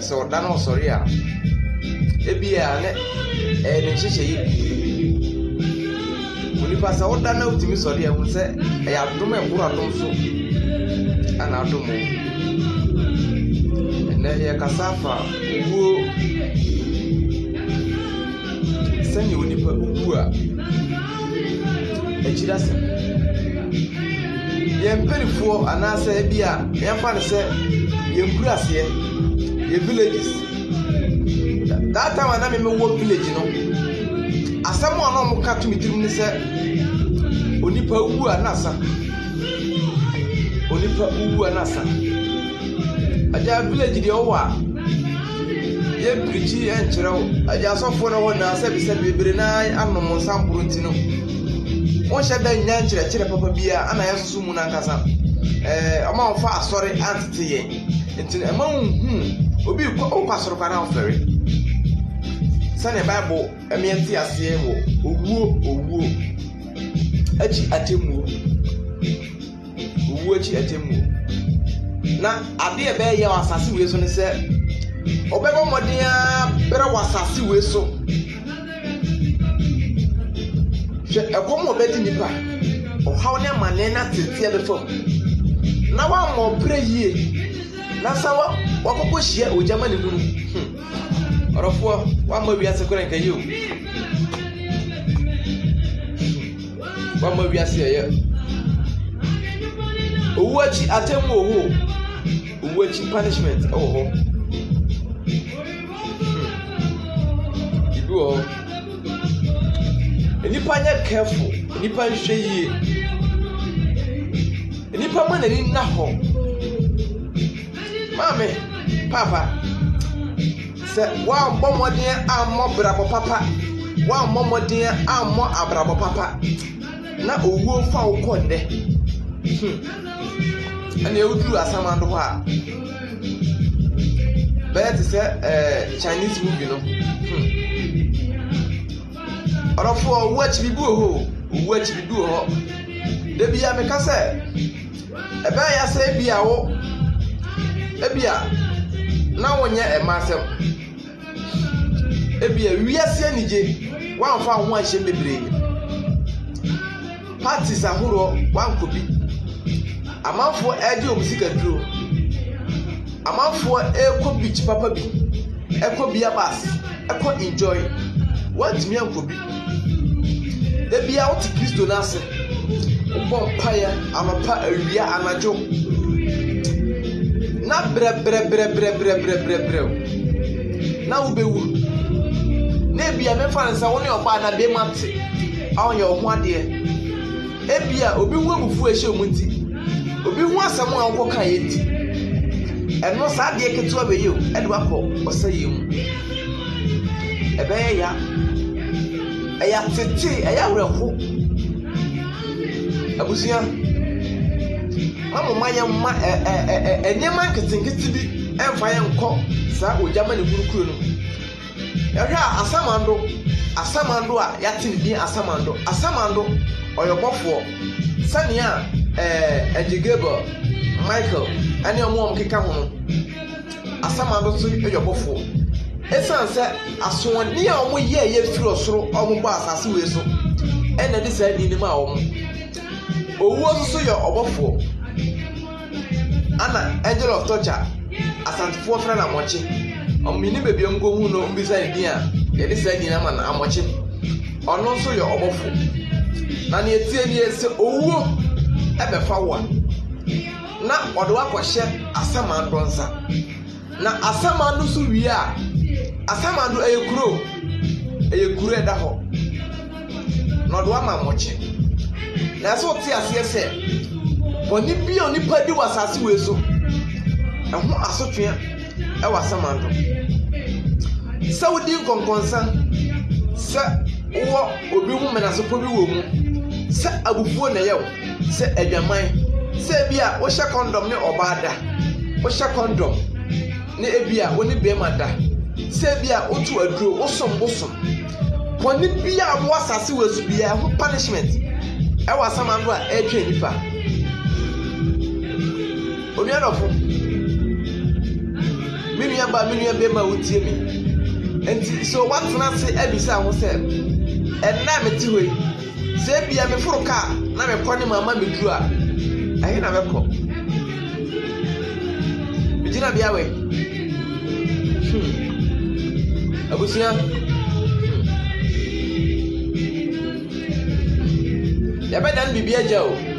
So Dano Soria Ebia and Chichi when you pass out that note to me, sorry, I will say I have to make one so and I'll do more. And then here Casafa who send you with the echirase ye mpelifo anase bia yemfa ne se yempuru ase ye villages that time na me wo village no asam ono mo ka to mitirim ne se onipa uwu anasa aja village de owa ye preachi enchrew aja sofo no wona se bi se bebere na anom sampuru ntino won sheda nya nchire papa bia ana yesusu mu na nkasa ama on fa asori antete ye ntino ama obi ko asoro kana ofere sane bible emienti ase wo owuo achi atemu na ade ebe ye wasase we so ne se obego modia bere wasase we so je ekomo obedi nipa o hawo ne mane na tete be fam na wa mo bere yie na sawa wakoko hia ojama ne gunu orofo wa ma wiase ko nka yiu wa ma wiase ye owachi atemu owachi punishment ho ibu enipa nya careful enipa nhwe yie enipa manani na ho mame papa se wa mbomodin ammo brabo papa wa mbomodin ammo abrabo papa na owuo fa wo konde and you do as someone who are better to say Chinese movie, no. Or for watch we go, watch we do. The be a make say a bear say be a beer. Now when you're a master, a beer, we are saying, one found one should be brave. Parties are who one could be. Amanfo eje omusika duro amanfo eko beach papa bi eko bia bus eko enjoy what me anko bi de bia oti Kristo na ase ubon paya amapa awia anajo na bre na ubewu na bia me fa nsa woni oba na be mate awon ye oho ade e bia obi wu amufu ehye omunti obi hu asam a wo ka yenti eno sa de ketu abeyo ede wakọ osayem ebe ya tete ya wreho abusia mamu manya ma enyema nketinketi bi emfa ye nkọ sa ojama ne kurukuru no yahwa asamando a yate bi asamando oyobofo sania Ejigebo Michael ani omo keka ho asamando so eyobofo esan se asoni a omo ye firi osoro omo ba asase we so ena de sa ni ma omo owo so yo obofo ana angel of torture asantifo fra na mochi omini bebi ongo hu no mbisa ni a ye de sa ni na ma na amochi ono so yo obofo na ne etie ni ese owo ebefa wa na odo akwahye asamando nsa na asamando so wi a asamando eyekuro eda ho na odo ama moche na so ti ase boni bi onipa di wasase we so eho asotwea e wasamando saudi konkonsa sa wo obi hu menaso po bi wo mu sa abufuo na yew se adwaman se bia wo hye condom ne obada wo hye condom ne ebia woni be mada se bia otu aduro wo som poni bia wo asase wesu bia ho punishment e wasamando a etwa nipa onuadofo minu ya be ma wotie mi enti so what na say ebisa ho se enna meti hoi se bia me furu ka na me kɔ ne mama me duru a ayi na be kɔ bijina bia we abusia ya bedan bibi agya o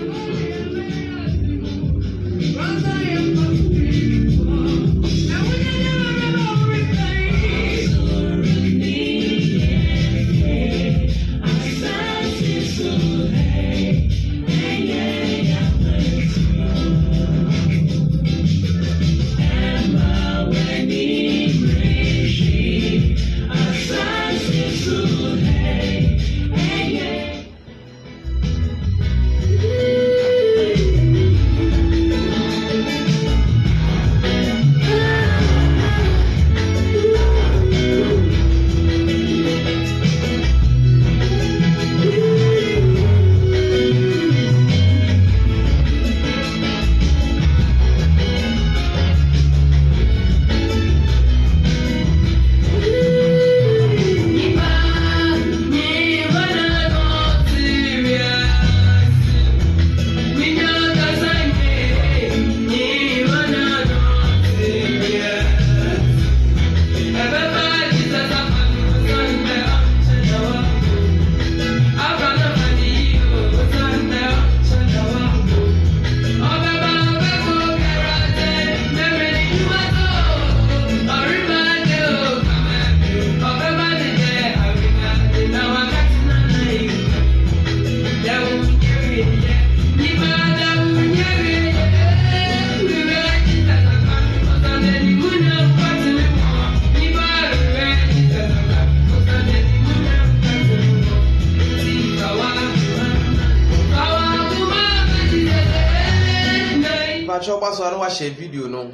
Pacho paso anu wa share video no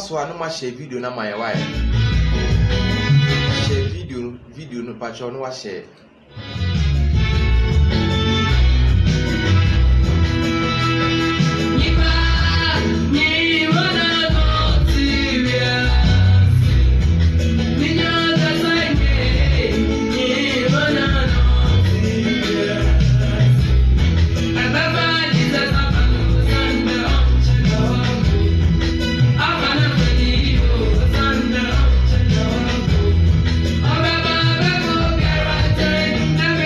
so anu ma share video na my wife share video no pacho no wa share Never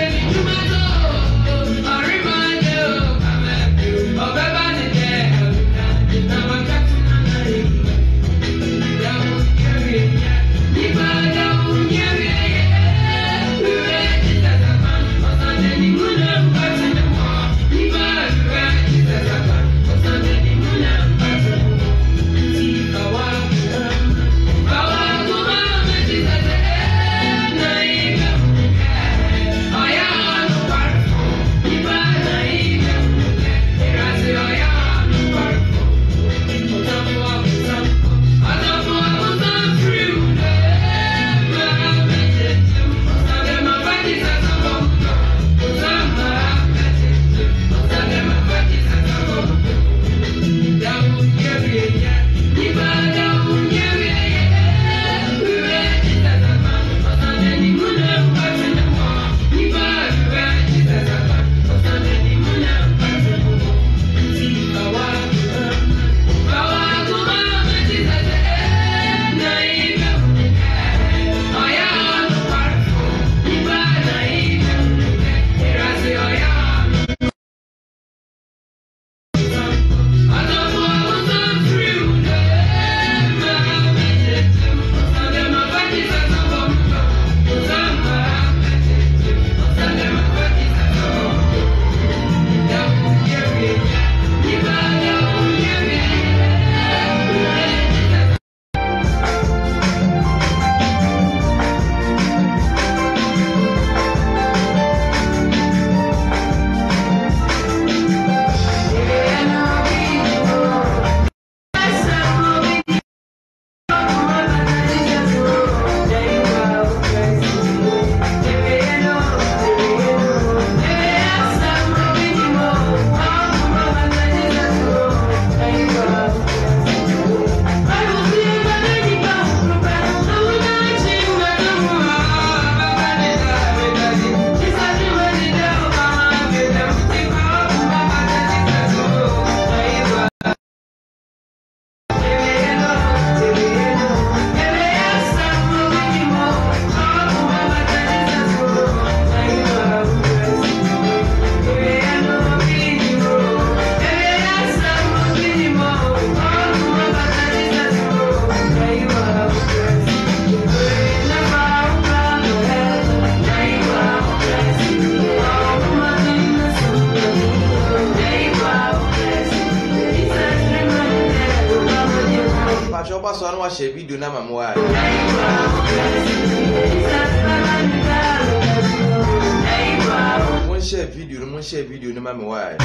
so I watch a video na mama wa. Mon share video na mama wa.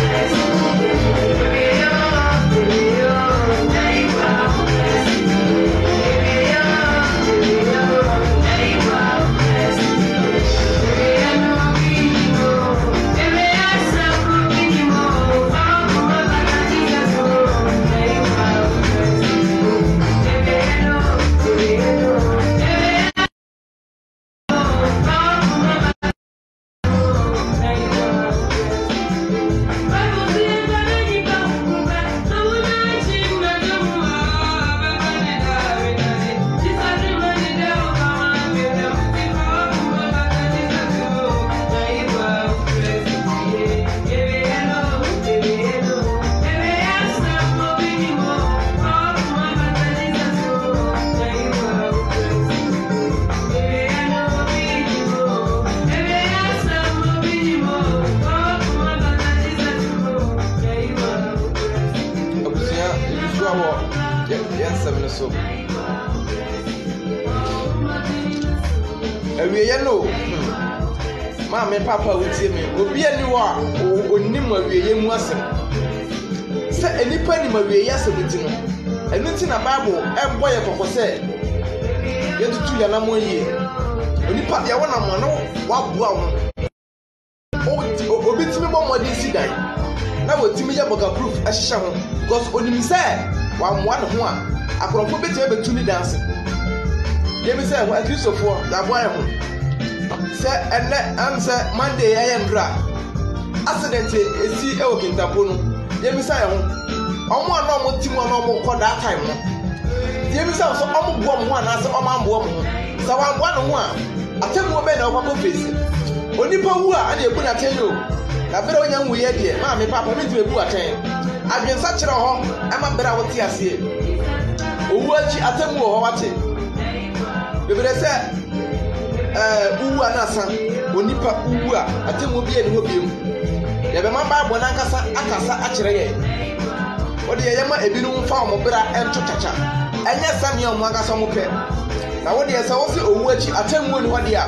So awie no me papa wutie me obi ani wa onim awie mu asem se enipa ni awie asem ti no enu ti na bible ebo ye kokko se ye tutu ya na mo yie onipa de wona mo no wabua wo obi ti me bo modi sidan na wotimi ye boga proof ahihya ho because onim se wa moa ne ho a akorofo beti ebetu ni dance yemi say wa Christopher da boy ho say enne am say Monday ayendra accident esi e o kintapo no yemi say ho omo ana omo timo na omo ko that time no yemi say so omo bo mo na say omo ambo mo sa wa ambo no ho a atemu be na okwa face onipa wu a na ebu na ten o na bere onya nwu ye de ma me papa me ti ebu aten adwensa kire ho e ma bere a wote ase owuachi atemu ho wate bebere se uwu anasa onipa uwu a atemu bi eni ho biem ye be ma bible na nkasa akasa akire ye odi ye ma ebinu mfa omo bra ento chacha enye sane omo akasa omo pe na wodi ye se wo se owuachi atemu ni ho de a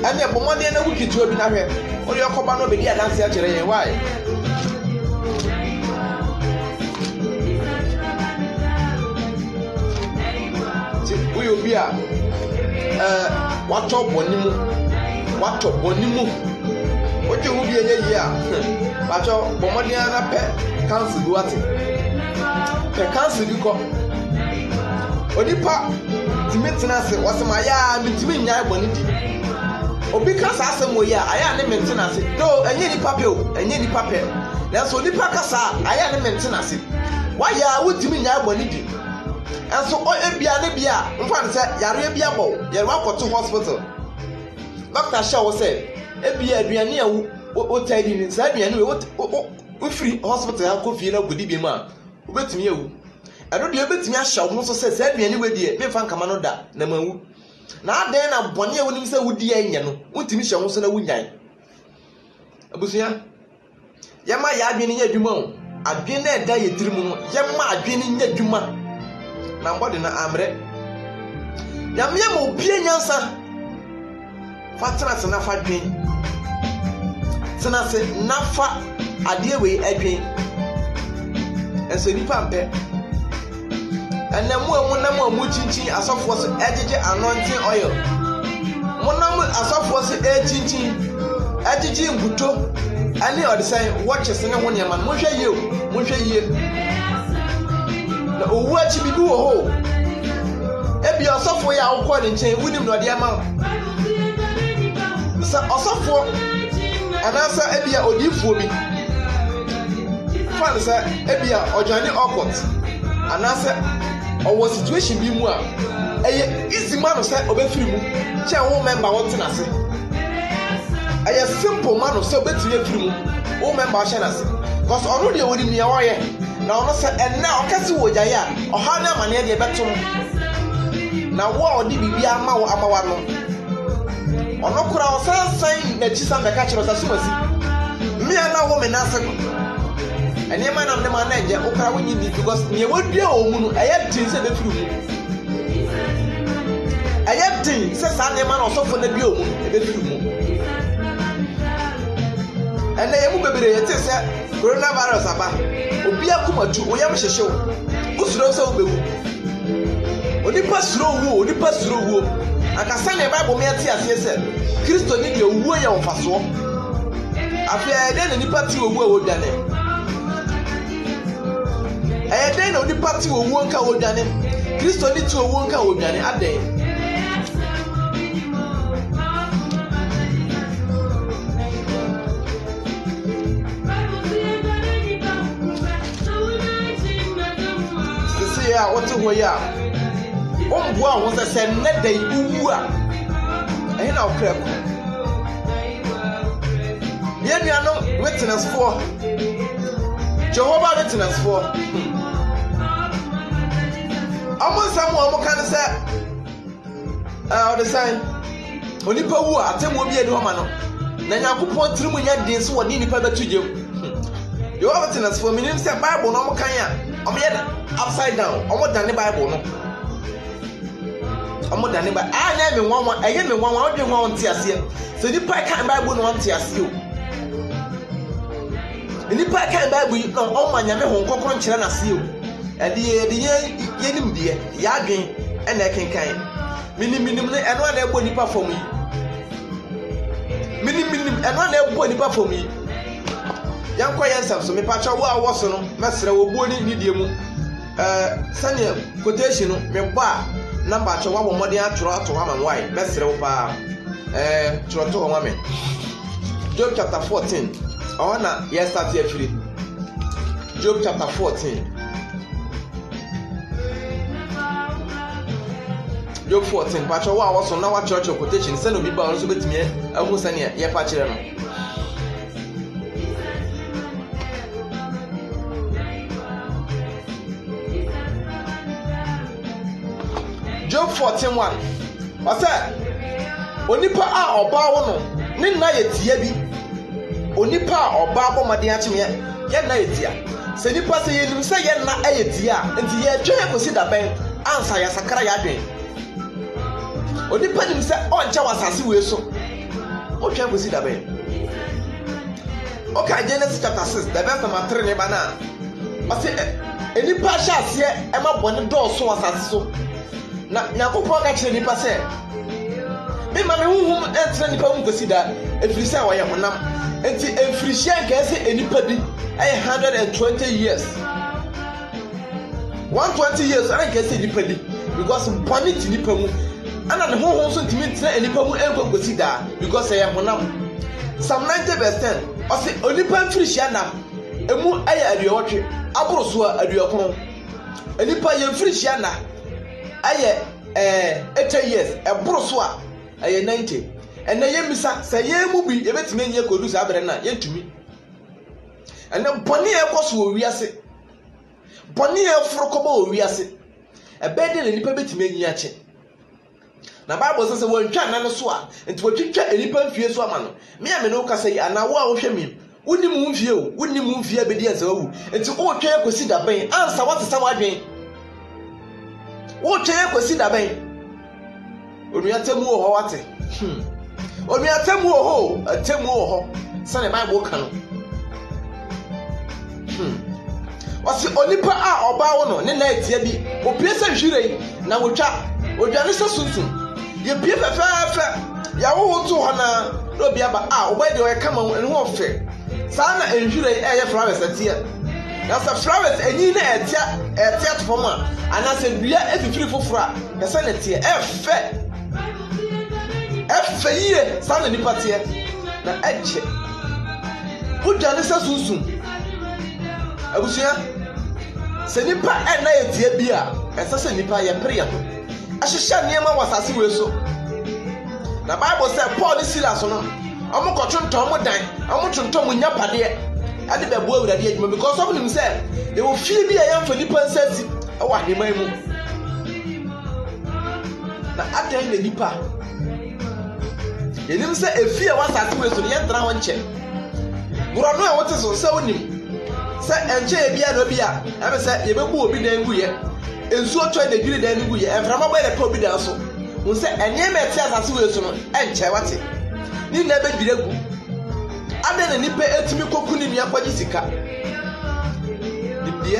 enye bomode na wukitu obi na hwe odi okoba no be di adanse akire ye why obi a wato bonimu oje hu bi enye yi a bacho bomode na pe cancel duate pe cancel bi ko onipa timetina se wasema ya mitimi nya boni di obi kasa asem wo ya aya ne metina se do enye ni pape o enye ni pape na so onipa kasa aya ne metina se wa ya wutimi nya boni di enso o ebia ne bia mfa ne se yare bia bo yare wakoto hospital doctor show say ebia aduane a wo tadi ni sa aduane wo free hospital ha ko fie na godi bi ma obetimi ewu eno de obetimi ahya wo so say sa aduane we die me fa nkama no da na mawu na adan na bone a wonim se wudi anya no wotimi hye wo so na wunyan abusuya yema ya adwene nya adwuma o adwene na eda yetirimu no yema adwene nya adwuma na mbode na amre yamye mo bie nyansa fatana se na fa dwen tena se nafa ade we adwen enso nipa mpe enemu na mu chinchin asofo so ejeje anointing oil monam asofo so chinchin ejeje mbuto ani odesan watches ne ho ne man mo hwe yie na owu achi bibi wo ho ebi asofo ya akọ ne nchen wunim no de ama sa asofo anasa ebi a odifuo bi fan sa ebi a ojani okot anasa owo situation bi mu a eye easy man say obefiri mu che wo member wo tena se eye simple man say obetiri afiri mu wo member hye na se because onu de wodi mi awoye na ono say enna okase wo gyaye a oha na amane de beto na wo odi bibia ama wo amawa no ono kura o sansan na chisa mbeka chiro sa sumasi mi ana wo me na se ene ma na me ma na je okra wo nyi because ne wadua o mu no eye tin se befiri mu ɛyɛ den sɛ saa nneɛma na ɔsɔfo na bi omu ebefiri mu ɛnna yɛn mu bebree yɛte sɛ coronavirus aba obi akomatu oyam hyehyew usuro sɛ obewu onipa suro wuo akasa ne Bible me ate aseɛ sɛ Kristo ni deɛ owuo yɛ ɔfasoɔ afei ɛdɛn na nipa ti owuo a wodwane ɛdɛn na onipa ti owuo nka wodwane Kristo ni ti owuo nka wodwane adɛn sisi a wɔte hɔ yi a wɔmboa ho sɛ nnɛ da yi uwu a ɛhe na ɔkra ko yɛn nuanom witnessfoɔ Jehovah witnessfoɔ ɔmo nsɛm a ɔmo ka ne sɛ ɔde sɛn onipa wu a atemmuo bi adi hɔ ma no na Nyankopɔn tirim nya den so wɔ ne nipa bɛto gyem Jehovah witnessfoɔ menim sɛ Bible no ɔmo kan a ɔmo yɛ upside down ɔmo dane Bible no ɔmo dane ba anya me nwanwa ɛyɛ me nwanwa ɔdwe ho nte aseɛ sɛ nipa kan Bible no nte aseɛ o nipa kan Bible yi no ɔmo anyame ho nkɔkɔrɔ nkyerɛ na aseɛ o ɛde yɛnim deɛ yɛadwen ɛna ɛkenkan minim ne ɛno ana ɛbɔ nipa fam yi minim ɛno ana ɛbɔ nipa fam yi yankɔ yɛn nsɛm so mepakyɛ wo a wɔ so no mɛsrɛ wo buo ni die mu sɛnea quotation no mebɔ a number atwa wa mmɔden atwerɛ ato ama nwai mɛsrɛ wo paa twerɛ to hɔ me Job chapter 14 ɔhɔ na yɛ start afiri Job chapter 14 Job 14 patwa wo a wɔ so na wakyerɛkyerɛ quotation sɛ na obi ba ɔno so betumi ahu sɛnea yɛpa kyerɛ no Job 14:1 ɔsɛ onipa a ɔbaa wo no ne nna yɛ tia bi onipa a ɔbaa bɔ mmɔden akyemɛ yɛ nna yɛ tia sɛ nipa sɛ yɛnim sɛ yɛ nna ɛyɛ tia nti yɛtwa yɛ kɔsi dabɛn ansa yɛsakra yɛadwen onipa nim sɛ ɔnkyɛ wɔ asase wei so ɔtwa kɔsi dabɛn ɔka Genesis chapter 6 the verse number 3 ne ba na ɔsɛ enipa hyɛ aseɛ ɛma bɔne dɔɔso wɔ asase so na Nyankopɔn ka kyerɛ nipa sɛ me ma me honhom ɛntra nipa ho nkosi da ɛfiri sɛ wɔyɛ honam enti ɛmfirihyia nka sɛ enipa bi ɛyɛ 120 years 120 years ɛna nka sɛ nipa bi because bɔne ti nipa mu ɛna ne honhom so ntumi ntra nipa mu ɛnkɔ nkosi da because ɛyɛ honam Psalm 90:10 ɔsɛ onipa mfirihyia na emu ɛyɛ aduɔwɔtwe aboro so a aduɔkron enipa yɛ mfirihyia na ayɛ 80 years ɛboro so a ɛyɛ 90 ɛnna yɛmisa sɛ yɛn mu bi yɛbɛtumi nyɛ kodu saa abere na yɛntumi ɛnna bɔne ɛkɔ so wɔ wiase bɔne ɛforo kɔbɔ wɔ wiase ɛbɛɛ de na nipa bɛtumi anyi akye na Bible sɛ wɔntwa nane so a nti wɔtwitwa nipa mfie so ama no me a me no kasa yi ana wo a wohwɛ mi wonim wo mfie o wonim wo mfie bɛdi ansa wawu nti wotwa yɛkɔsi dabɛn ansa wɔtesa wadwen wotwa yɛkɔsi dabɛn onuatemu wɔ hɔ wate onuatemu wɔ hɔ atemu wɔ hɔ sɛne Bible ka no wɔsi onipa a ɔbaa wo no ne na etia bi opie sɛ hwire na wotwa odwane sɛ sunsun yɛpie fɛfɛɛfɛ yɛawowo to hɔ na obi aba a ɔbaa deɛ ɔyɛ kama ɛne ho ɔfɛ saa na nhwire ɛyɛ flowers atia na sɛ flowers enyi na ɛtia to fam a anaasɛ dua efifiri foforɔ a ɛsɛ ne tie ɛfɛ yie saa na nipa tie na ɛkyɛ odwane sɛ sunsun abusua sɛ nipa ɛna yɛtie bi a ɛsɛ sɛ nipa yɛpere yɛ ho ahyehyɛ nneɛma wɔ asase wei so na Bible sɛ Paul ne Silas no ɔmo kɔtontɔn mo dan ɔmo tontɔn mo nyapadeɛ ɛde bɛboa Awurade adwuma because ɔmo nim sɛ yɛwɔ fie bi a yɛmfa nipa nsa si ɛwɔ aheman mu na adan na nipa yɛnim sɛ efi a wɔ asase wei so no yɛntena hɔ nkyɛ borɔno a wɔte so sɛ wonim sɛ ɛnkyɛ yɛ bia na obi a ɛbɛ sɛ yɛbɛbu obi dan gu yɛ nsuo twɛ na dwiri dan gu yɛ ɛmframa bɔ yɛ pɛ obi dan so wo se enye meti asase we so no enche wate ni na be diregu ade na nipa etimi koku ni mia kwaji sika dibie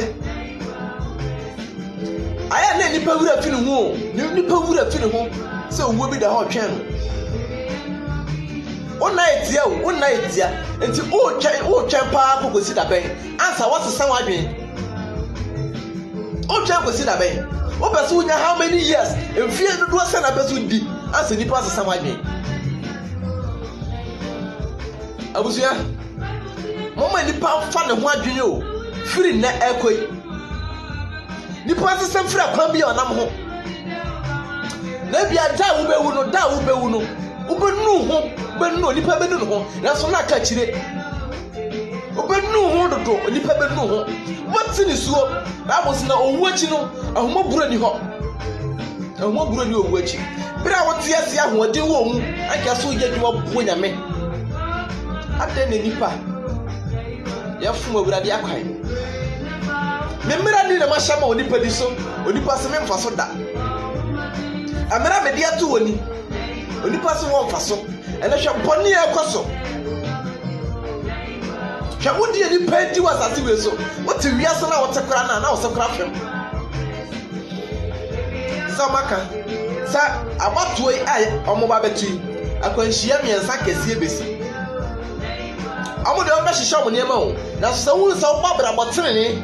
aya na nipa wura fini ho nipa wura fini ho se owo bi da ho twen no ona etia enti o twen pa kokosi da ben ansa wasesa wadwen o twen kokosi da ben o beso nya how many years emfie dodo se na beso di ansa nipa asesa wadwen abusuya mama nipa fa ne ho adwen o firi na ekoi nipa asesa firi akwan bi onam ho na bia da wo bewu no ubenu ho benu nipa benu ho na so na ka kire ubenu ho dodo nipa benu ho watini suo abos na owu achi no ahoma buru ni ho ahoma buru ni owu achi bira wote ase ahode wo mu aka so yadwuma bo nyame ade ne nipa ya fuma burade akwai memira ni na mashama onipa di so onipa se memfa so da amira me dia to woni onipa se won fa so ene hwe boni e kwaso hwe wodi ni pedi wasase we so wote wiase na wote kra na wo se kra fem samaka sa abato ai omoba betui akwanhia miensa kese besi amu de o be hihye omo niema o na so wu so babra botere ni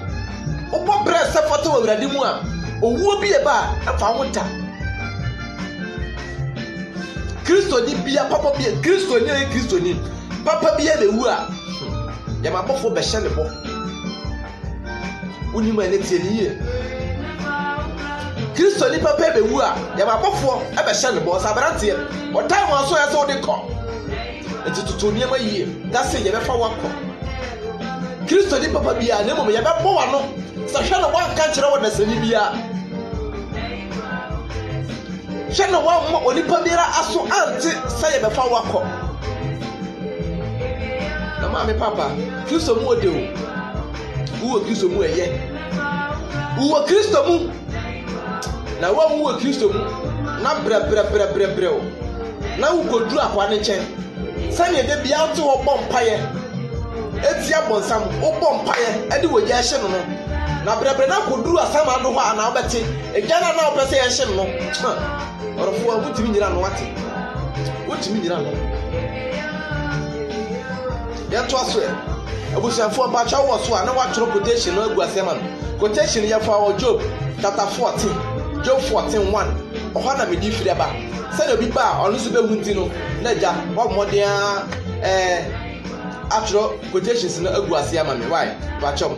o babra se foto wa wurade mu a owuo bi e ba afa wonta Kristo ni bia papa bia Kristo ni papa bia be wu a ya mabofo be hye ne bo uni ma ne tie ni ye Kristo ni papa be wu a ya mabofo e be hye ne bo sabrante o time so ya so de ko enti tutu niema yie da se ye be fa wakọ Kristo ni papa bia na mo ye be bo wa no sa hwe no wan ka kire wo na sani bia hwe no wan mo onipa bia aso anti sa ye be fa wakọ na ma me papa Kristo mu ode o wo Kristo mu eye wo Kristo mu na wo Kristo mu na bre o na wo goduru akwa ne chen sani de bia to wo bompaye etia bonsam wo bompaye ade woja hye no no na bre na goduru asama do ho ana obete ejana na opese ye hye no orofo abutimi nyira no wate wotimi nyira no ya to aso abusiafo ba cha wo so ana wa tro quotation no agu asema no quotation ya fa o Job chapter 14 Job 14:1 oho na medi firi aba sɛ obi ba ɔno so be hunti no na ja wa modern atro quotations no agu asema me why ba chom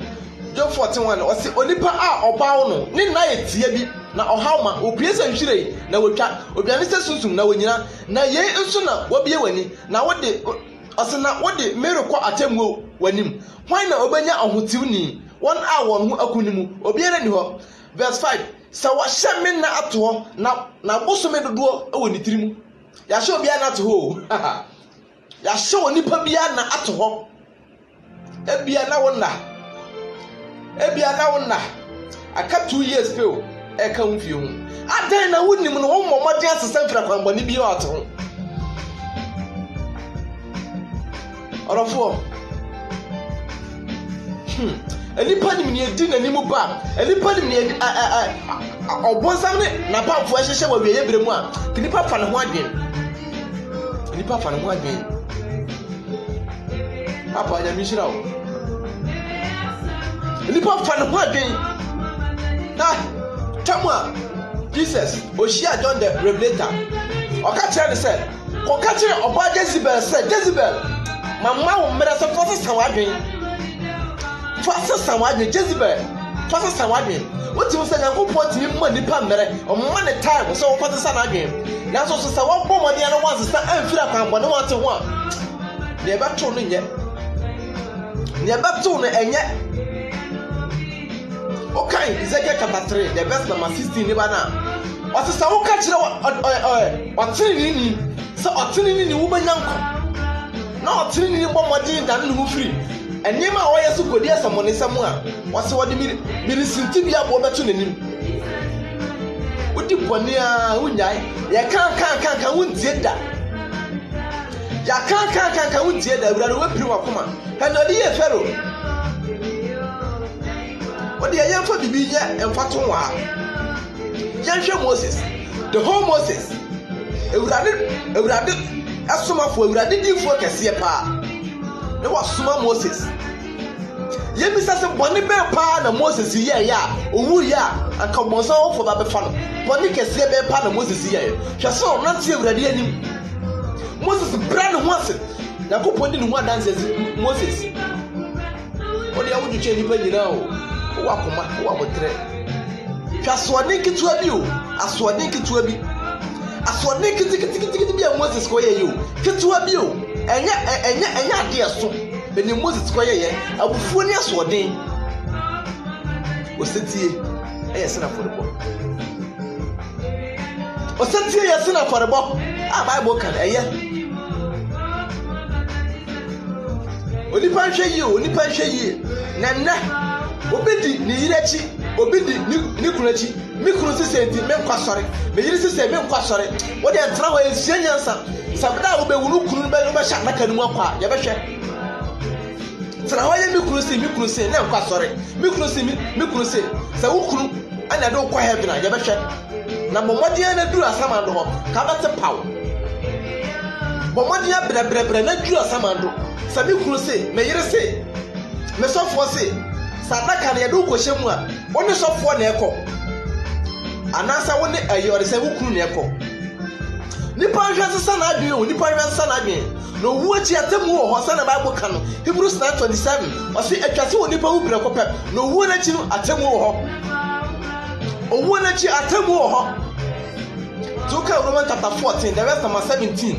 Job 14:1 o se onipa a ɔbaawo no ne na yetie bi na ɔhawma opiesa nhwirei na wotwa obiane sɛ sunsum na wonyina na ye nso na wobie wani na wode osena wode merokɔ atemwo wanim hwan na obenya ahotiwni won a won ho akunimu obiara ni hɔ verse 5 sa wa hye me na ato na bosome dodo e woni tirimu ya hye obiara na ato ho ya hye onipa bia na ato hɔ ebia na wonna aka 2 years peo e ka mfie ho adan na wonim no wo mmɔmɔden asesa mfira kwanbɔne bia ato ho orofo elipa ni me edi nanimu ba elipa ni me obonsam ne na pamfo ahyehye wa wiye bremu a nipa fa ne ho adwen papa nya mi hira o nipa fa ne ho adwen na tamwa Jesus oshia John the Revelator oka kire ne se ko ka kire oba Jezebel se Jezebel mama wo mera se fosa sawadwen Jezebel fosa sawadwen woti wo se Nyankopɔn timi ma nipa mere o ma ne time so wo fosa sawadwen na so sa wo bɔ mɔden no wanse sa amfira kwanbɔ ne wate ho a ne ba to no nye ne ba to no enye okay Ezekiel chapter 3 the verse number 16 ne ba na o se sa wo ka kire o tini ni se o tini ni wo banyanko na otini ni bomodi dan no firi enima a woyɛ so kodi asamone samu a wase wode mirisinti bia bo beto nanim Udi ponia unyai. Ya kan untie da. Ya kan untie da. Ewurade we piri wakoma. Henodi ye fero. Odi ya yemfa bibi ye emfato wa. Yanhwe Moses. The whole Moses. Ewurade asomafo ewurade difo kese pa. Ne wasoma Moses. Yemisa se boni be pa na Moses ye ya owu ya anka monsa wo fo ba be fa no boni kese be pa na Moses ye hwe so na tie ewurade anim Moses brand ho ase na kopon di ne ho adanse Moses odi awu juche ni pa nyina o wo akoma wo amotre hwe so ne kitua bi o aso ne kitua bi aso ne kitikiti bi a Moses ko ye yo kitua bi o enya ade so beni Moses ko ye abufuo ni asoden osetie sena forebo osetie sena forebo Bible kan onipa hwe yi nana obedi ni yirechi obedi ni kunachi mi kunu sisenti me nkwasore me yiri sise me nkwasore wo de entra ho esia nyansa sabda wo be wunu kunu be no be sha naka ni mu akwa ye be hwe tra ho ye mi kunu se na nkwasore mi kunu se sa wo kunu ana de kwa heaven a ye be hwe na bomodian na duru asamando ho ka ba te pawo bomodian brebre na duru asamando sa mi kunu se me yiri se me sofo se sadaka na ye do ko hyemu a woni sofo na ekọ anasa woni ayore se wo kunu na ekọ nipa hwese sana adwen o nipa hwese sana adwen no wu achi atemu ho ho sana Bible kan Hebrews 9:27 o se atwase wo nipa wu bre kopem no wu na chi no atemu ho owu na chi atemu ho Tuka Romans chapter 14 the verse number 17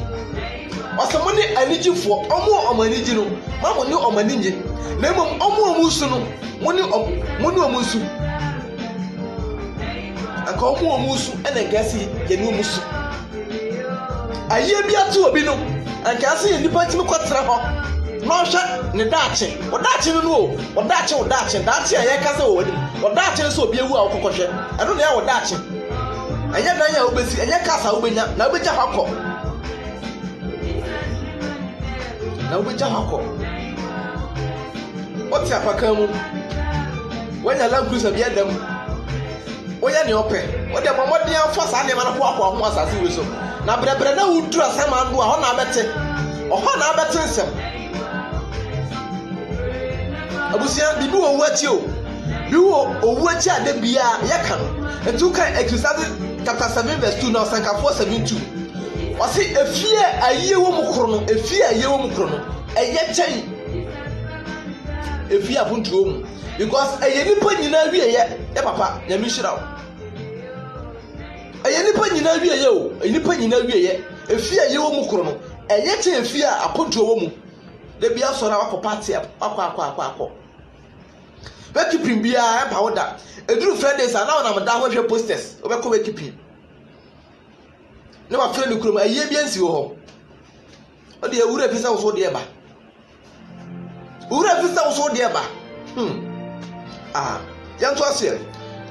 o se mo ni anigifo omo anigi no ma mo ni omo anigi na mom omo omusu no mo ni omusu aka omo omusu ene gasi ye ni omusu aye bi atu obi no anka ase ye nipa timi kwatra ho no hwe ne daache o daache no o daache aye ka se o wadi o daache so obi ewu a okokohwe eno na ya o daache anya dan ya obesi anya kasa obenya na obeja hakọ oti apaka mu wanya la cruise bia dam oya ne ope odi amomode afọ sa ne ma na kwa ho asase we so na brebre na udura sama ando a ho na abete nsem abusia bibi wo wachi o bi wo owu achi ade bia yeka no etuka Ecclesiastes chapter 7 verse 2 na Sanka 4:72 wasi efie aye wo mukro no eye chei efie apuntuo mu because eye nipa nyina wie ye papa nyame hira o eye nipa nyina wie ye o nipa nyina wie ye efie aye wo mukro no eye chei efie apuntuo wo mu de bia so na wakọ party akọ Wekipin bia e powder eduru Fridays na na mda ho hwe posters obekọ wekipin ne wa friend kurom aye bia nsi ho o de ewura fisa wo so de ba yanto ase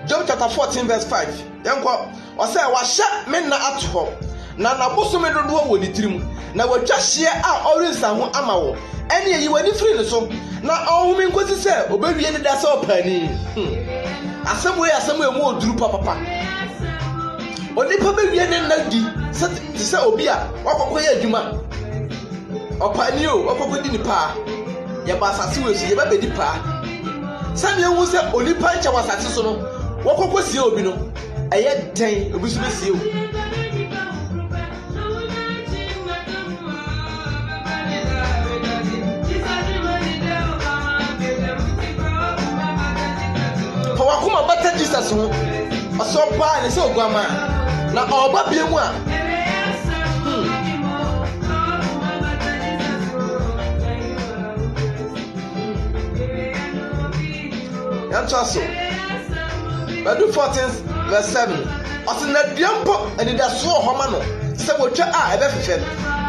Job chapter 14 verse 5 yanko o say wa hye me na ato ho na boso me dodo wo ni tirim na watwa hye a orensa ho ama wo ene yi wani free ne so na ohumi nkosi se obewie ne da se opani asem emu oduru papa onipa bewie ne nadi se obi a wakokọ ya adwuma opani o wakokọ di ni pa ya ba asase wesu ye ba bedi pa sami ewu se onipa ncha wasase so no wakokọ sie obi no eye den obi so be sie o wakuma bata Jesus ho osompa ne se ogwama na oba biemu a yantaso Badu 14 verse 7 osina duampo ani da so homa no se wotwa a ebe fefe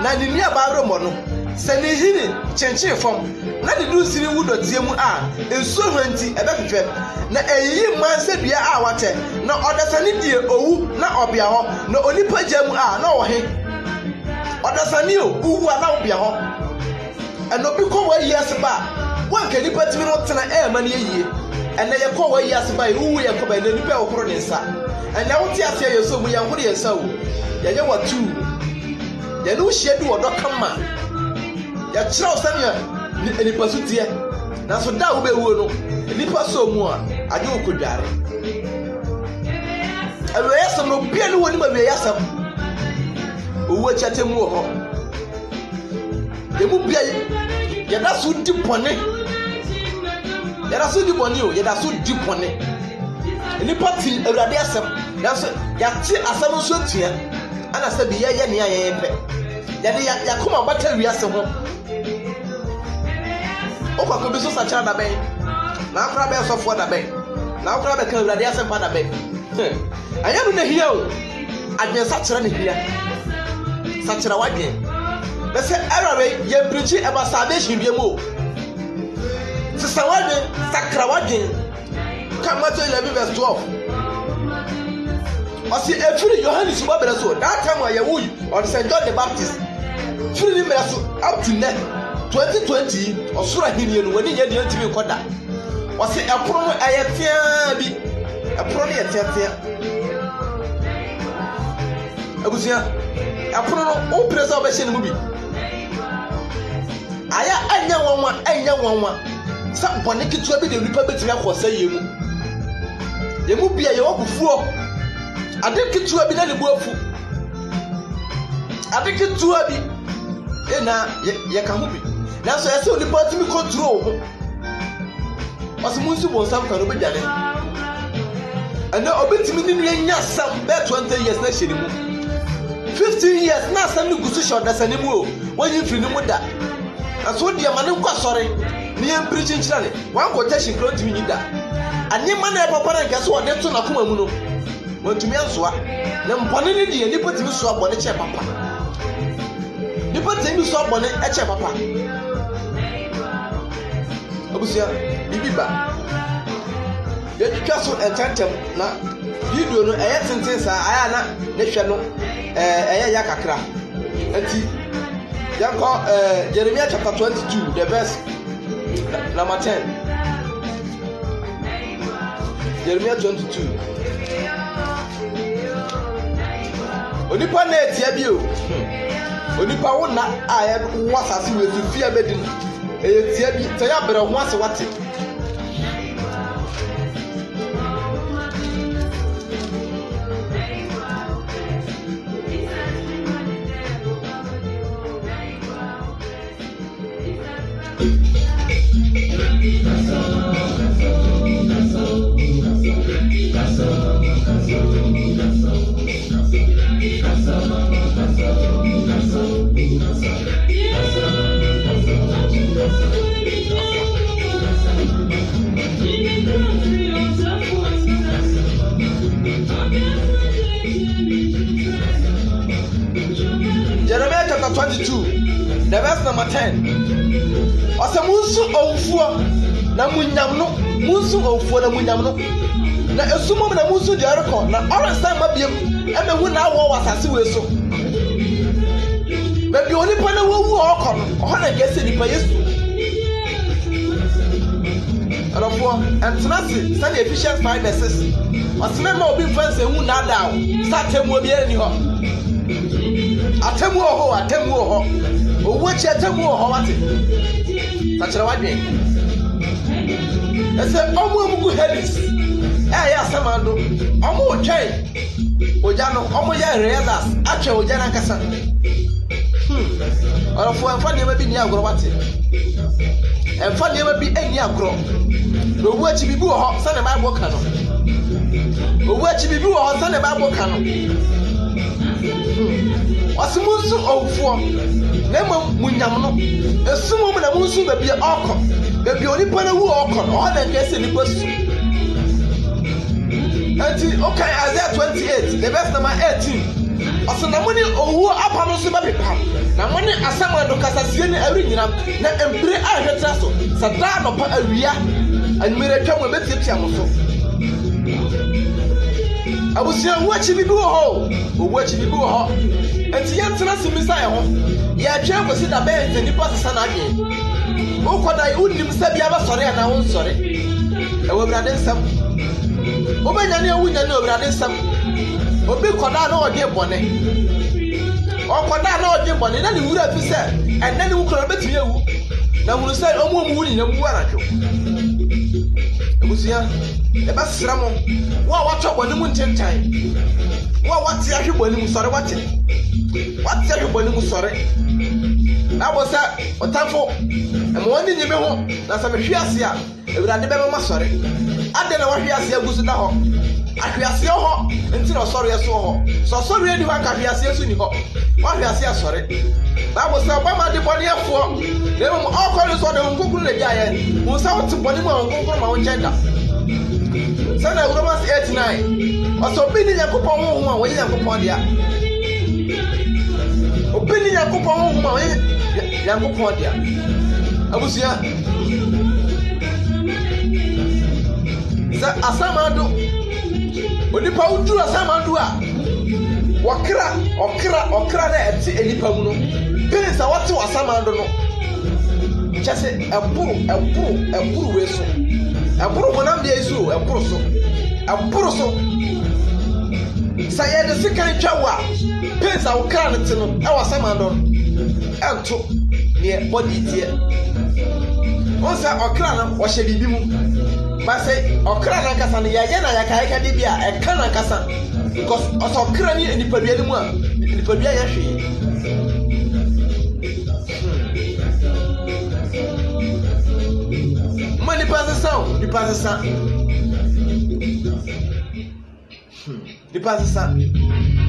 na ni aba romo no se ne hini chenchen fom na de du siri wu dotie mu a ensuo hwanti ebefefe na eyi manse bia a wate na odasane die owu na obia ho na onipa gya mu a na ohe odasane o uwu a na obia ho eno bi ko wa yes ba wanka nipa timi no tena e ma na yie ene ye ko wa yes ba uwu ye ko ba na nipa okoro ne nsa ene wo ti ase ye so mu ye ho de nsa o ye ye watu ye no hie du odo kama ya kyerɛw sɛnea nipa so tie na so da wo be wuo no nipa so mu a ade wo kodware awe yasam no bia no woni ma we yasam owu akyate mu ho emu bia ye da so di pone ye da so di pone o ye da so di pone nipa ti awurade asam na so ya ti asam so tua ana sabi ye ne ayɛ pɛ ya de ya koma bata wiase ho okwa ko bi so sacha da ben na afra be so fo da ben na afra be kan awurade asem pa da ben anya no na hia o adwen sachira ne hia sachira wadwen be se arabe ye preach about salvation bi mo sisa wadwen sakra wadwen kan Matthew 11 verse 12 osi efiri Yohane suba bere so that time where you on St. John the Baptist firi bere so up to now 2020 osura hiniye no wani nya de ntimi koda osi eporo no ayetia bi eporo no yetia abusia eporo no o presa obehye ne mu bi aya anya wanwa sa bone kitua bi de nipa betimi akosa yemu yemu bia ye wokufuo ade kitua bi na ne bu afu ade kitua bi ena ye ka ho bi na so yase onipa timi control ho osimunsu bon sam ka no bedwane ana obetimi ni nwe nya sam be 20 years na hyeni mu 15 years na sam ni gusu sho da sane mu o wonyi firi ni mu da na so de ma ne kwa sore ni em preaching chirane wan ko tashi kro timi ni da anye ma na papa na nkaso ode to na koma mu no wantumi ansoa na mpone ni de nipa timi so abone che papa nipa timi so abone e che papa obusia bibiba ye twitwa so entantem na video no eye tenten sa aya na ne hwe no eye ya kakra enti yanko Jeremiah chapter 22 the verse number 10 Jeremiah 22 onipa na etia bi o onipa wo na aya wo asase we fia bedin etia bi taya bere ho ase wate Jeremiah chapter 22 the verse number 10 osamunsu ofuo na munyam no munsu ofuo na munyam no na esumom na munsu de rekọ na oransan mabiem emehu na awo wasase we so bebi onipa na wowu okọ no ho na gese nipa Yesu alofo entrance send Ephesians 5:6 oseme ma obi fanse hu na dawo satemu obi ani ho atemu oho owo chi atemu oho wate sachira wadwen ese omo amugu helis ya samando omo twai oja no omo ya redas atwa oja na nkasa alofo enfa ne ma bi ni agoro wate enfa ne ma bi ani agoro no owo chi bibi wo ho sa ne Bible ka no owo chi bibi wo ho sa ne Bible ka no osimunsu ofuo na munyam no esumom na munsu ba bia okọ ba bia onipa na wu okọ no ho na kese nipa su anti okay Isaiah 28 the verse number 18 ɔsɛ na mo ne owuo apa no so bɛpepa na mo ne asamando kasasie ne awuri nyinam na mpire ahwɛtra so sɛ daa nɔpa awia anumere atwa mo bɛtiatia mo so abusua wo akyi bibi wɔ hɔ owu akyi bibi wɔ hɔ enti yɛntena simisa yɛ ho yɛatwa kosi da bɛyɛ sɛ nipa sesa na adwene wokɔda wonim sɛ bia bɛsɔre anaa wonsɔre ɛwɔ awurade nsɛm wobɛnya ne awunya ne awurade nsɛm obi kɔda na ɔde bɔne ɔkɔda na ɔde bɔne na ne wura fi sɛ ɛnɛ ne wukɔrɔ bɛtumi awu na hunu sɛ ɔmo wu nyinam wu anadwo abusua ɛbɛsra mo wo a watɔ bɔne mu ntentan wo a wate ahwe bɔne mu sɔre wate ahwe bɔne mu sɔre na bɔ sɛ ɔtamfo ɛma wɔne nyime ho na sɛ mehwe ase a awurade bɛbɛma sɔre ade na wahwe ase agu so da hɔ ahwe ase hɔ nti na ɔsɔre so hɔ sɛ ɔsɔre ani hɔ anka ahwe ase so ni hɔ wahwe ase asɔre na bɔ sɛ ɔbama de bɔne afoɔ na mmom ɔkɔre so ɔde ho nkokoro na gyaeɛ wo sɛ wote bɔne mu a wo nkokoro ma wo nkyɛn da sɛna Romans 8:9 ɔsɛ obi ne Nyankopɔn honhom a wɔyɛ Nyankopɔn dea obi ne Nyankopɔn honhom a wɔyɛ Nyankopɔn dea abusua sɛ asamado onipa woduru asamado a ɔkra na ɛte enipa mu no pere sɛ wɔte wɔ asamado no kyɛ sɛ ɛboro wei so ɛboro honam deɛ so ɛboro so sɛ yɛde sekan twa wo a pere sɛ wokra no te no ɛwɔ asamado no ɛnto neɛ bɔde tie wɔn sɛ ɔkra no wɔhyɛ biribi mu ba sɛ ɔkra no ankasa no yɛyɛ na yɛkaeka de bi a ɛka no ankasa because ɔsɛ ɔkra ne nipadua no mu a nipadua yɛ hwee ma nipa sesa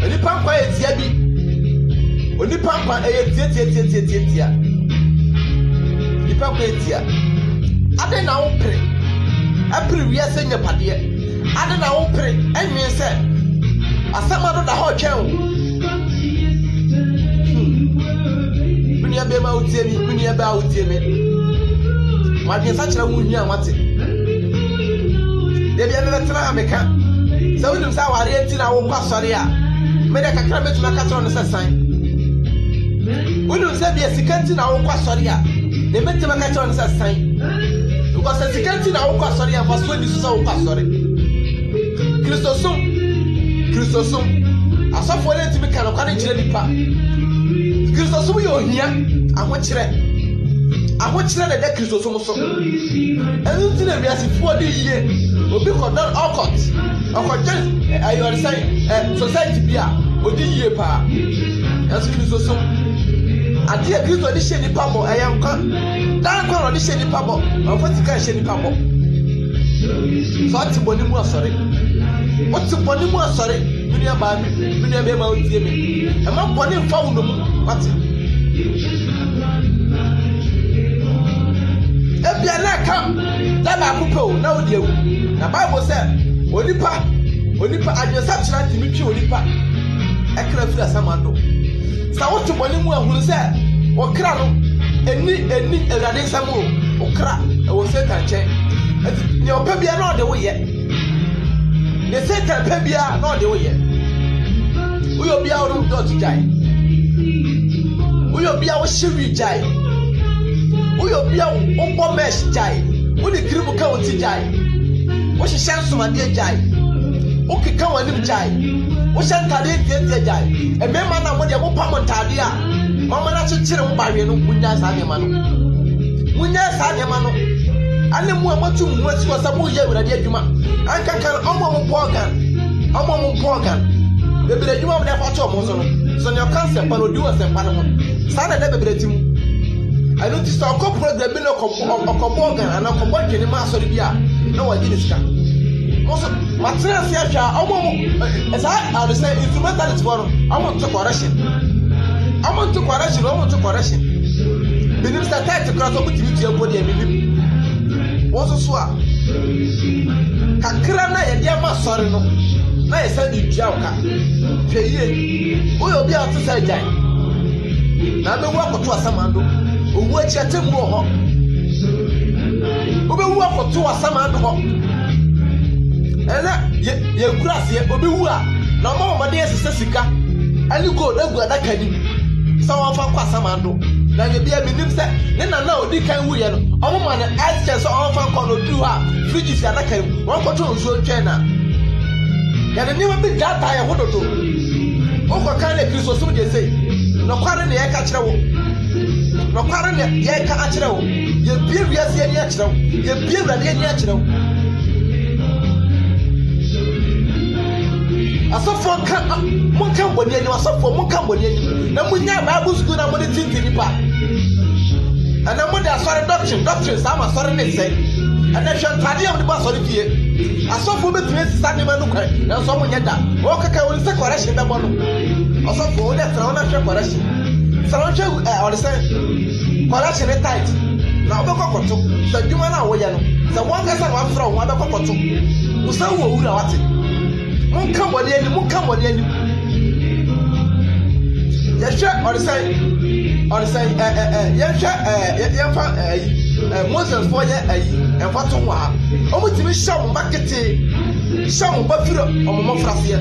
nipa nkwa yɛ tia bi onipa nkwa ɛyɛ tia nipa nkwa yɛ tia ade na wo pere apere wiase nyapadeɛ ade na wo pere ɛnwen sɛ asamado da hɔ twɛn wo dunia bɛma wo tie mi dunia bɛ a wo tie mi wadwen sa kyerɛ wo hia wate de bia bɛtena ha meka sɛ wonim sɛ aware nti na wo nkɔ asɔre a mede kakra bɛtumi aka kyerɛ no sɛ san wonim sɛ bia sika nti na wo nkɔ asɔre a ne bɛtumi aka kyerɛ no sɛ san because sɛ sika nti na wo nkɔ asɔre a mfa so ani so sɛ wo nkɔ asɔre kristosom asɔfoɔ no ntumi ka nokwa ne kyerɛ nipa kristosom yɛ ohia ahokyerɛ na ɛda kristosom so ɛno nti na wiasefoɔ de yie obi kɔdɔn ɔkɔgye ayɔresɛn society bi a ɔde yie paa ɛnso kristosom adeɛ kristo de hyɛ nipa bɔ ɛyɛ nkwa daa nkwa na ɔde hyɛ nipa bɔ ɔmfa sika hyɛ nipa bɔ sɛ ɔte bɔne mu asɔre wote bɔne mu asɔre menua baa mi menua bɛma wotie me ɛma bɔne mfa wo nom wate ebia na ka da baako pɛ o na wode awu na Bible sɛ onipa adwensa kyerɛ ntimi twe onipa ɛkra firi asamando sɛ wote bɔne mu ahunu sɛ wɔkra no ɛni awurade nsɛm o wokra ɛwɔ Satan nkyɛn nti nea ɔpɛ bia na ɔde woyɛ ne Satan pɛ bia na ɔde woyɛ woyɛ obia wo dɔt gyae woyɛ obia wo hyewi gyae woyɛ obia wo bɔ mesh gyae wode kirimu ka wo ti gyae wo hyehyɛ nsomadeɛ gyae wo keka w'anim gyae wo hyɛ ntadeɛ ntiatia gyae ɛmɛma na mo deɛ mo pam ntadeɛ a mama na kyekyere wo bawe no munya saa nneɛma no ane mu a motu mu ati wɔ sɛ moyɛ awurade adwuma ankaka no ɔmo mpo organ bebere adwuma mo de afa kyɛ ɔmo so no so ne ɔka nsɛmpa no odi wɔ nsɛmpa no ho saa na ɛda bebere ti mu ɛno ti sɛ ɔkɔ program bi na ɔkɔbɔ organ ana ɔkɔbɔ dwene ma asɔre bi a na wɔgye ne sika mo so matena ase ahwɛ a ɔmo saa adesɛ instrumentalist fɔ no ɔmo nto correction binim sɛ tight kora sɛ ɔmotumi tua bɔ deɛ binim wɔn so a kakra na yɛde ama sɔre no na yɛsɛ de dua wo ka hwɛ yie woyɛ obi a wote sɛ agyan na bɛwu akɔto asamando owu akyi atemmu wɔ hɔ wobɛwu akɔto asamando hɔ ɛnɛ yɛnkura aseɛ obɛwu a na ɔma wɔmɔde yɛsesɛ sika ɛne gold agu adaka nim sɛ wɔmfa kɔ asamando na yɛbia menim sɛ ne nana odi kan wuyɛ no ɔmoma no ice chest sɛ ɔmfa nkɔ no ɔduru hɔ a fridge si adaka nim wɔnkɔto nsuo twɛn na yɛde nneɛma bi daataa yɛ ho dodo wokɔka ne kristo som deɛ sei nɔkware ne yɛka kyerɛ wo nɔkware ne yɛka akyerɛ wo yɛbie wiase ani akyerɛ wo yɛbie wurade ani akyerɛ wo asɔfoɔ monka mbɔne anim asɔfoɔ monka mbɔne anim na monya bible school na mode tinti nipa ɛna mode asɔre doctrine saa ma asɔre ne sɛ ɛna hwɛ ntadeɛ a mode bɔ asɔre fie asɔfoɔ bɛtumi asisa nneɛma no kwan nanso ɔmo nyɛ da wɔkeka wɔn sɛ correction bɛbɔ no ɔsɔfoɔ wɔn ɛtena wɔn ahwɛ correction sɛ wɔn hwɛ ɔde sɛ correction ne tight na ɔbɛkɔ kɔto sɛ adwuma no a wɔyɛ no sɛ wɔn kasa na wɔafrɛ wɔn abɛkɔ kɔto musa wɔ owura wate monka mbɔne anim yɛhwɛ ɔde sɛ yɛmfa Moses for ye and what to wa almost to be sham marketing sham bafiro or more frasia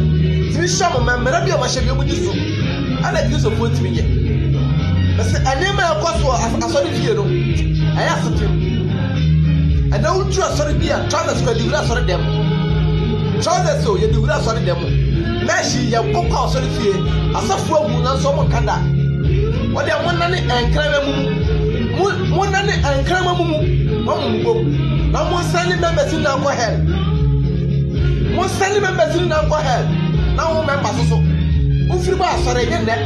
to be sham maybe I must have you so and I use of food to me. I never cost as a hero. I asked him. I don't trust sorry be a child that's going to do that sorry them. Child so you do that sorry them. Nashi ya poka sorry fear as a fool and someone can that. What they want and crime. Monane and Kramamu, now one sending members in our hell. One sending members in our hell. Now members so. Ufiba sorry again that.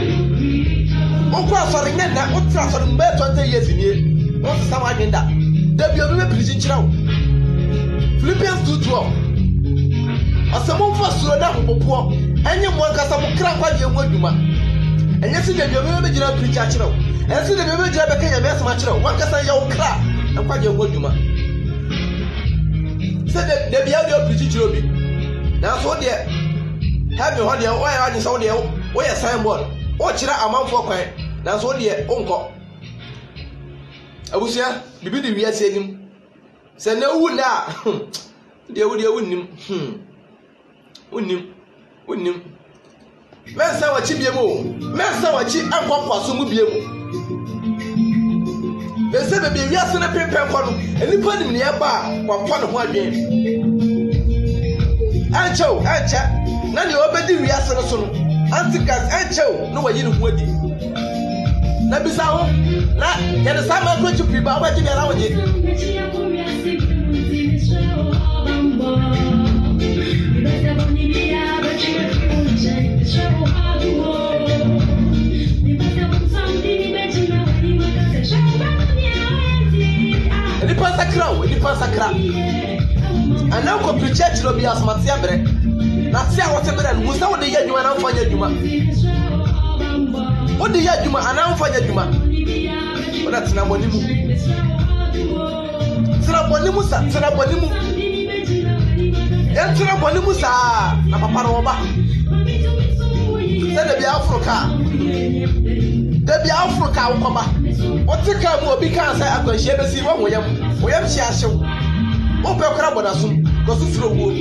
Uncle sorry again that. What trust on better 20 years in here? What's some agenda? There be a very preaching child. Philippians 2:12. As someone for Sudan, poor, and you want us to crack what you want, and yes, you remember you preach at you. And see the baby job became a mess much. One can say your crap and quite your good humor. Said that they be out there pretty joby. Now, so dear, have you heard your why are you so dear? Where a signboard? Watch it out among for quiet. Now, so dear, uncle. I was here, the beauty we are saying. Said no wood now. Dear, would you win him? Master, what you be a move? Master, what you and papa so be a they said that we are a paper for and you put him nearby one one game. Ancho, Ancha, none you obey we are so Anticas, Ancho, no way you would. Nabisao, not get a summer going to be about what you allow it. Ni pasakra and now go to church lobby as Matiabre. Not say whatever and who's now the year you are for your Juma. What the year Juma and now for your Juma? But that's not what you move. Sarabonimusa, Sarabonimu. And Sarabonimusa, Napaparoba. Said the Biafroca. The Biafroca will come back. What the car will be cancer after she ever see one way. We have Shasho. Open Crabonasum, because it's slow wood.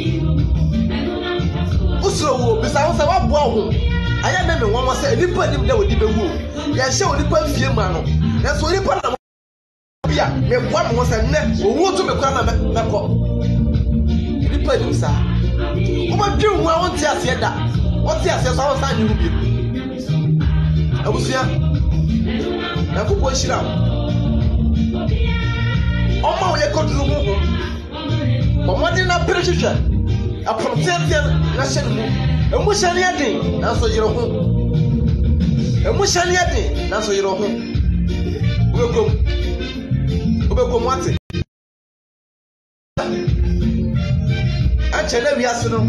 Uslo, besides our bow. I remember one was a nipper him there with the wood. They show the few man. That's what you put on. Yeah, me one was a net who want to make a nipper him, sir. What do you want to say that? What's the answer? I was saying you. I was here. Na kupo shira ọmọ wo ye ko duru mu ọmọ de na pressure aprotentia na hyɛ mu emu hyɛ ne adin na so yero ho emu hyɛ ne adin na so yero ho obekom ate a chele wiase no